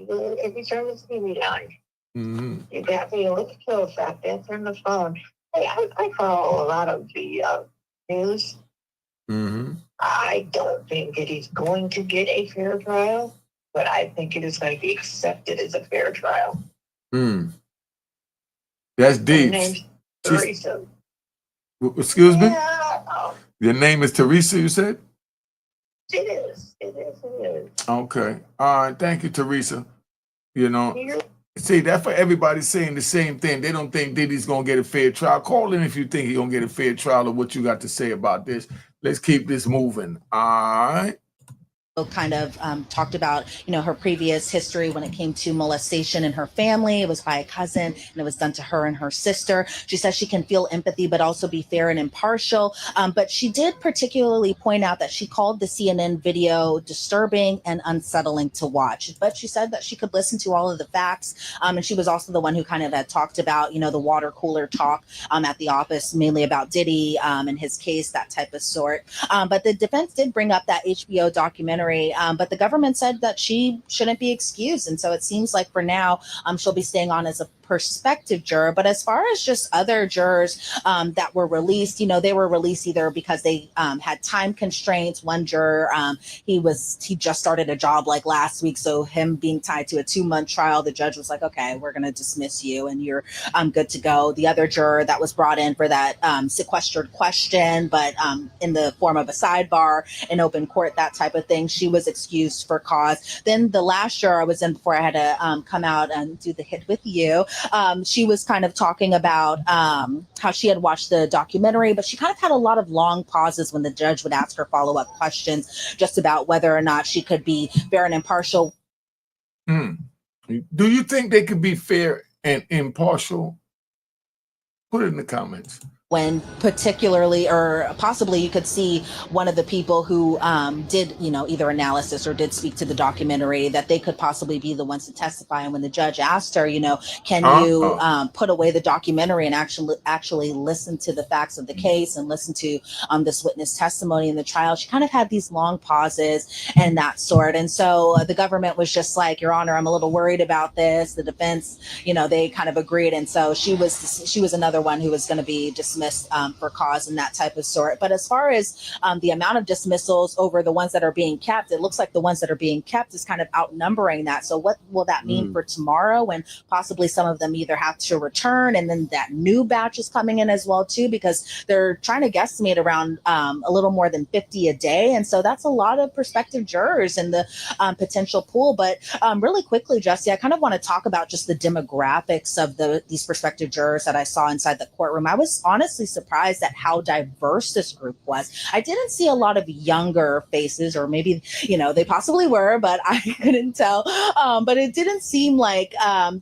every time it's TV line. Mm-hmm. You got me a little close out there from the phone. Hey, I follow a lot of the news. Mm-hmm. I don't think that he's going to get a fair trial, but I think it is going to be accepted as a fair trial. That's Her deep. name's Teresa. Excuse me? Yeah. Your name is Teresa, you said? It is. Okay. All right. Thank you, Teresa. You know, see, that's for everybody saying the same thing. They don't think Diddy's going to get a fair trial. Call in if you think he's going to get a fair trial or what you got to say about this. Let's keep this moving. All right. Kind of talked about, her previous history when it came to molestation in her family. It was by a cousin and it was done to her and her sister. She says she can feel empathy, but also be fair and impartial. But she did particularly point out that she called the CNN video disturbing and unsettling to watch. But she said that she could listen to all of the facts. And she was also the one who kind of had talked about, the water cooler talk at the office, mainly about Diddy and his case, that type of sort. But the defense did bring up that HBO documentary. But the government said that she shouldn't be excused. And so it seems like for now, she'll be staying on as a prospective juror. But as far as just other jurors that were released, they were released either because they had time constraints. One juror, he just started a job like last week. So him being tied to a 2-month trial, the judge was like, okay, we're going to dismiss you and you're good to go. The other juror that was brought in for that sequestered question, but in the form of a sidebar in open court, that type of thing, she was excused for cause. Then the last juror I was in before I had to come out and do the hit with you, she was kind of talking about how she had watched the documentary, but she kind of had a lot of long pauses when the judge would ask her follow-up questions just about whether or not she could be fair and impartial. Do you think they could be fair and impartial? Put it in the comments. When particularly or possibly you could see one of the people who did, either analysis or did speak to the documentary, that they could possibly be the ones to testify. And when the judge asked her, can you put away the documentary and actually listen to the facts of the case and listen to this witness testimony in the trial, she kind of had these long pauses and that sort. And so the government was just like, Your Honor, I'm a little worried about this. The defense, they kind of agreed. And so she was another one who was going to be dismissed for cause and that type of sort. But as far as the amount of dismissals over the ones that are being kept, it looks like the ones that are being kept is kind of outnumbering that. So what will that mean for tomorrow, when possibly some of them either have to return and then that new batch is coming in as well too, because they're trying to guesstimate around a little more than 50 a day. And so that's a lot of prospective jurors in the potential pool. But really quickly, Jesse, I kind of want to talk about just the demographics of these prospective jurors that I saw inside the courtroom. I was honestly surprised at how diverse this group was. I didn't see a lot of younger faces, or maybe, they possibly were, but I couldn't tell. But it didn't seem like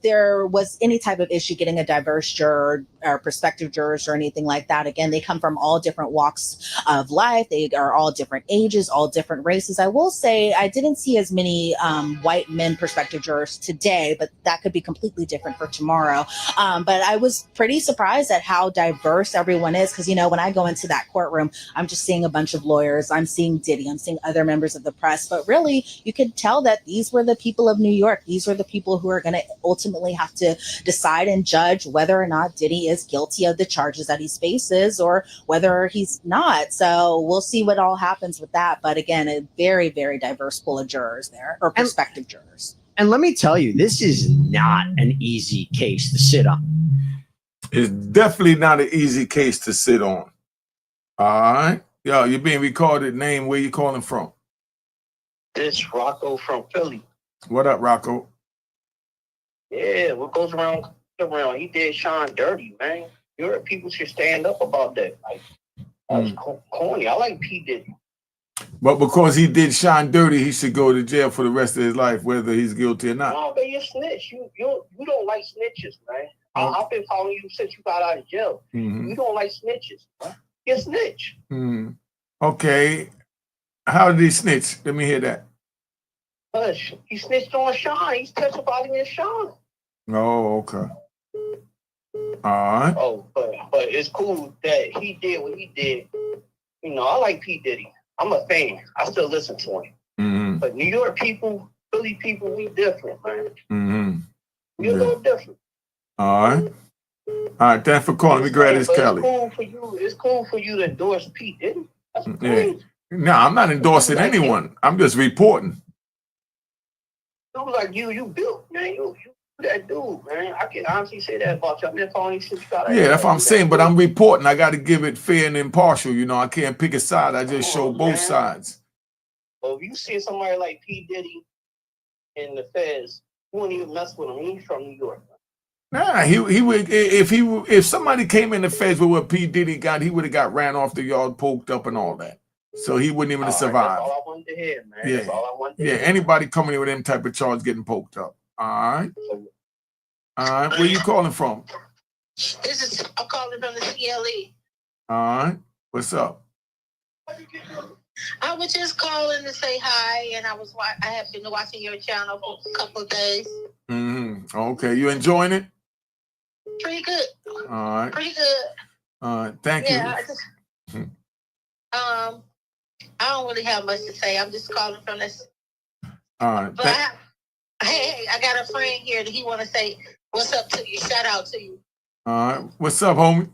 there was any type of issue getting a diverse juror or prospective jurors or anything like that. Again, they come from all different walks of life. They are all different ages, all different races. I will say I didn't see as many white men prospective jurors today, but that could be completely different for tomorrow. But I was pretty surprised at how diverse everyone is, because when I go into that courtroom, I'm just seeing a bunch of lawyers, I'm seeing Diddy, I'm seeing other members of the press, but really you could tell that these were the people of New York. These were the people who are going to ultimately have to decide and judge whether or not Diddy is guilty of the charges that he faces or whether he's not. So we'll see what all happens with that. But again, a very, very diverse pool of jurors there, or prospective jurors. And let me tell you, this is not an easy case to sit on. It's definitely not an easy case to sit on. All right. Yo, you're being recorded. Name, where you calling from? This Rocco from Philly. What up, Rocco? Yeah, what goes around. He did Sean dirty, man. Europe people should stand up about that. Like, that's corny. I like P. Diddy. But because he did Sean dirty, he should go to jail for the rest of his life, whether he's guilty or not. No, but you're snitch. You don't like snitches, man. I've been following you since you got out of jail. Mm-hmm. You don't like snitches, man. You're a snitch. Mm-hmm. Okay. How did he snitch? Let me hear that. He snitched on Sean. He's testified against Sean. Oh, okay. All right. Oh, but it's cool that he did what he did. You know, I like P. Diddy. I'm a fan. I still listen to him. Mm-hmm. But New York people, Philly people, we different, man. Mm-hmm. We a little different. All right. All right. Thanks for calling me. Gladys Kelly. It's cool for you. It's cool for you to endorse P. Diddy. That's great. No, I'm not endorsing anyone. I'm just reporting. Dude like you built, man. You that dude, man. I can honestly say that about you. I've been following you since you got out. Yeah, that's what I'm saying. But I'm reporting. I got to give it fair and impartial. You know, I can't pick a side. I just show both sides. Well, if you see somebody like P. Diddy in the feds, you wouldn't even mess with him. He's from New York. Nah, he would if somebody came in the feds with what P. Diddy got, he would have got ran off the yard, poked up, and all that. So he wouldn't even have survived. That's all I wanted to hear, man. Yeah. That's all I wanted to hear. Anybody coming in with them type of charge getting poked up. All right. Where you calling from? I'm calling from the CLE. All right. What's up? I was just calling to say hi, and I have been watching your channel for a couple of days. Mm-hmm. Okay, you enjoying it? Pretty good. All right. Pretty good. All right. Thank you. I don't really have much to say. I'm just calling from this. All right. But I got a friend here that he want to say what's up to you. Shout out to you. All right. What's up, homie?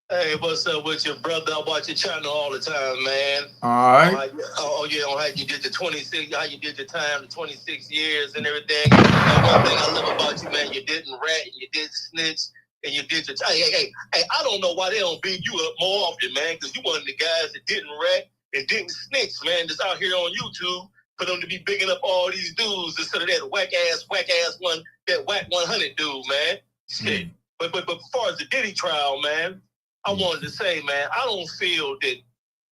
Hey, what's up with your brother? I watch your channel all the time, man. All right. On how you did the 26, how you did the time, the 26 years and everything. And one thing I love about you, man, you didn't rat, and you did snitch, and you did your hey, I don't know why they don't beat you up more often, man, because you one of the guys that didn't rat and didn't snitch, man, that's out here on YouTube for them to be bigging up all these dudes instead of that whack ass one, that whack 100 dude, man. Shit. But as far as the Diddy trial, man, I wanted to say, man, I don't feel that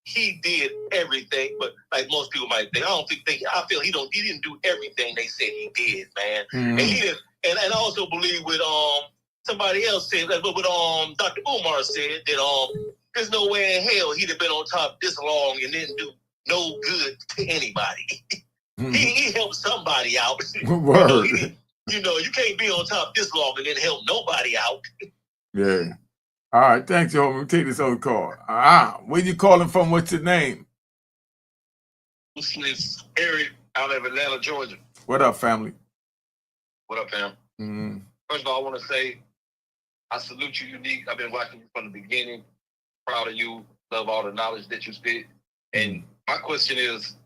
he did everything, but like most people might think, I feel he didn't do everything they said he did, man. Mm-hmm. And he did, and I also believe with somebody else said, like what Dr. Umar said, that there's no way in hell he'd have been on top this long and didn't do no good to anybody. Mm-hmm. He helped somebody out. Word. You can't be on top this long and then help nobody out. Yeah. All right, thanks, you, homie. Take this other call. Where you calling from? What's your name? It's Eric out of Atlanta, Georgia. What up, family? What up, fam? Mm-hmm. First of all, I want to say I salute you, Unique. I've been watching you from the beginning. Proud of you. Love all the knowledge that you spit. And my question is,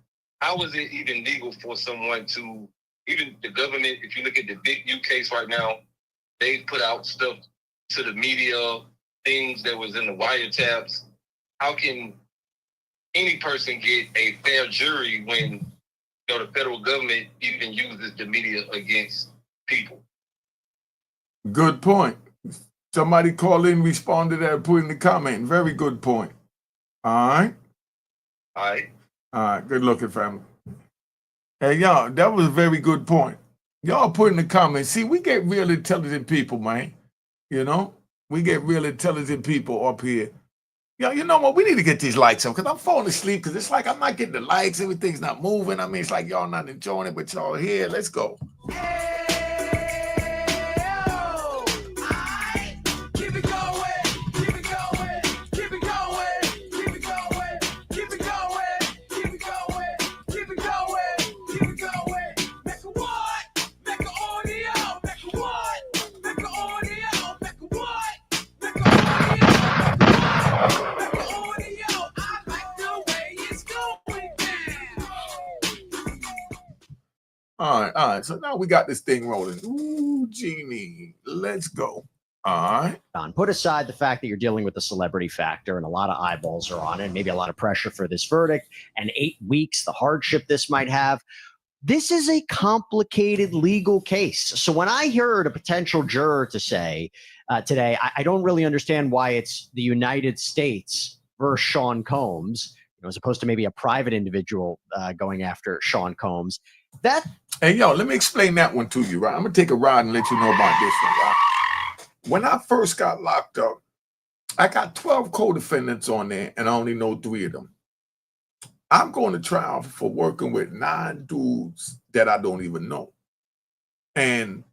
how is it even legal for someone to, even the government, if you look at the Big U case right now, they put out stuff to the media, things that was in the wiretaps. How can any person get a fair jury when the federal government even uses the media against people? Good point. Somebody call in, respond to that, put in the comment. Very good point. All right. All right. All right. Good looking, family. Hey, y'all, that was a very good point. Y'all put in the comments. See, we get real intelligent people, man. You know? We get real intelligent people up here. Yo, you know what? We need to get these likes up because I'm falling asleep because it's like I'm not getting the likes. Everything's not moving. I mean, it's like y'all not enjoying it, but y'all here. Let's go. All right. So now we got this thing rolling. Ooh, Genie. Let's go. All right. Put aside the fact that you're dealing with the celebrity factor and a lot of eyeballs are on it, maybe a lot of pressure for this verdict and 8 weeks, the hardship this might have. This is a complicated legal case. So when I heard a potential juror to say today, I don't really understand why it's the United States versus Sean Combs. as opposed to maybe a private individual going after Sean Combs. Hey, yo, let me explain that one to you, right? I'm going to take a ride and let you know about this one, right? When I first got locked up, I got 12 co-defendants on there, and I only know 3 of them. I'm going to trial for working with 9 dudes that I don't even know. And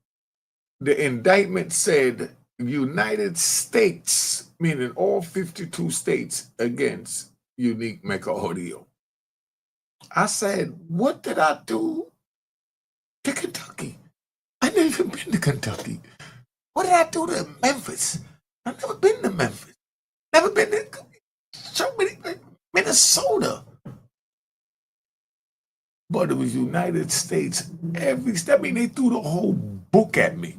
the indictment said United States, meaning all 52 states, against Unique Mecca Audio. I said, what did I do to Kentucky? I never even been to Kentucky. What did I do to Memphis? I've never been to Memphis. Never been to Minnesota. But it was United States. Every step, I mean, they threw the whole book at me.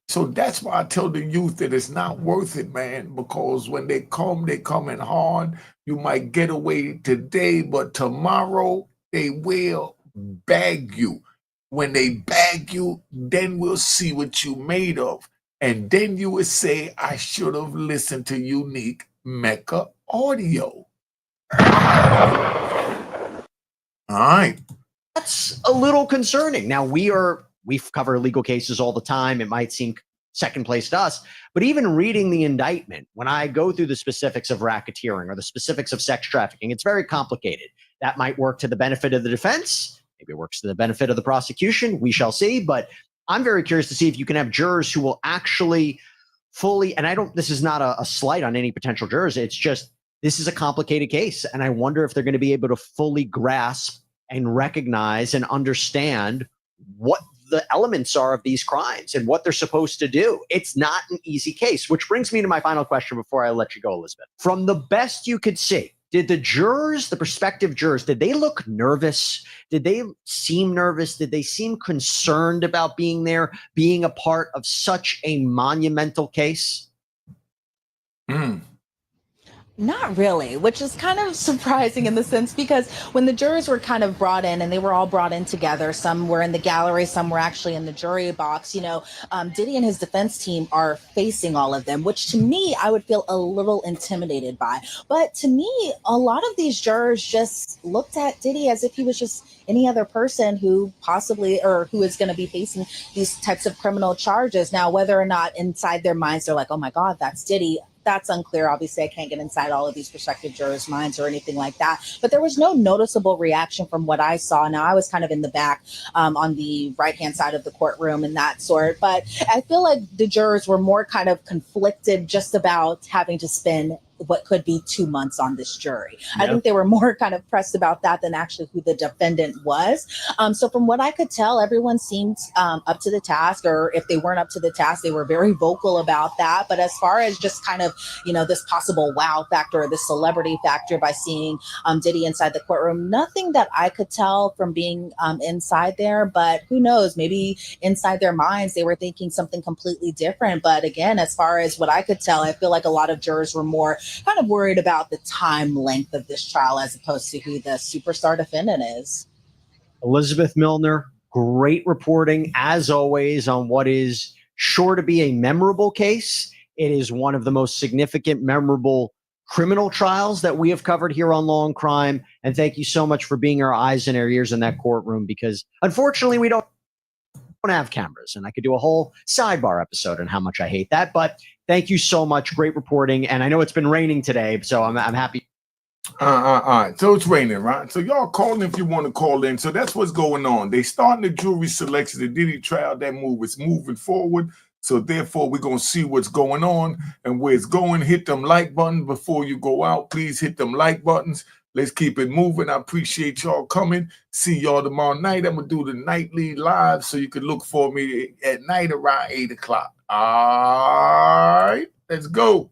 So that's why I tell the youth that it's not worth it, man, because when they come in hard. You might get away today, but tomorrow they will bag you. When they bag you, then we'll see what you made of. And then you would say, I should have listened to Unique Mecca Audio. All right. That's a little concerning. Now, we cover legal cases all the time. It might seem second place to us, but even reading the indictment, when I go through the specifics of racketeering or the specifics of sex trafficking, it's very complicated. That might work to the benefit of the defense. Maybe it works to the benefit of the prosecution. We shall see. But I'm very curious to see if you can have jurors who will actually fully, and this is not a slight on any potential jurors. It's just, this is a complicated case. And I wonder if they're going to be able to fully grasp and recognize and understand what the elements are of these crimes and what they're supposed to do. It's not an easy case, which brings me to my final question before I let you go, Elizabeth. From the best you could see, did the jurors, the prospective jurors, did they look nervous? Did they seem nervous? Did they seem concerned about being there, being a part of such a monumental case? Not really, which is kind of surprising in the sense because when the jurors were kind of brought in and they were all brought in together, some were in the gallery, some were actually in the jury box, Diddy and his defense team are facing all of them, which to me, I would feel a little intimidated by. But to me, a lot of these jurors just looked at Diddy as if he was just any other person who possibly or who is going to be facing these types of criminal charges. Now, whether or not inside their minds, they're like, oh my God, that's Diddy. That's unclear. Obviously, I can't get inside all of these prospective jurors' minds or anything like that. But there was no noticeable reaction from what I saw. Now, I was kind of in the back on the right-hand side of the courtroom and that sort. But I feel like the jurors were more kind of conflicted just about having to spend what could be 2 months on this jury. Yep. I think they were more kind of pressed about that than actually who the defendant was. So from what I could tell, everyone seemed up to the task, or if they weren't up to the task, they were very vocal about that. But as far as just kind of, this possible wow factor or the celebrity factor by seeing Diddy inside the courtroom, nothing that I could tell from being inside there. But who knows, maybe inside their minds, they were thinking something completely different. But again, as far as what I could tell, I feel like a lot of jurors were more kind of worried about the time length of this trial as opposed to who the superstar defendant is. Elizabeth Milner, great reporting as always on what is sure to be a memorable case. It is one of the most significant, memorable criminal trials that we have covered here on Law and Crime. And thank you so much for being our eyes and our ears in that courtroom, because unfortunately we don't have cameras, and I could do a whole sidebar episode on how much I hate that. But thank you so much. Great reporting. And I know it's been raining today, so I'm happy. All right. So it's raining, right? So y'all call in if you want to call in. So that's what's going on. They starting the jury selection, the Diddy trial. That move is moving forward. So therefore, we're going to see what's going on and where it's going. Hit them like buttons before you go out. Please hit them like buttons. Let's keep it moving. I appreciate y'all coming. See y'all tomorrow night. I'm going to do the nightly live, so you can look for me at night around 8 o'clock. All right, let's go.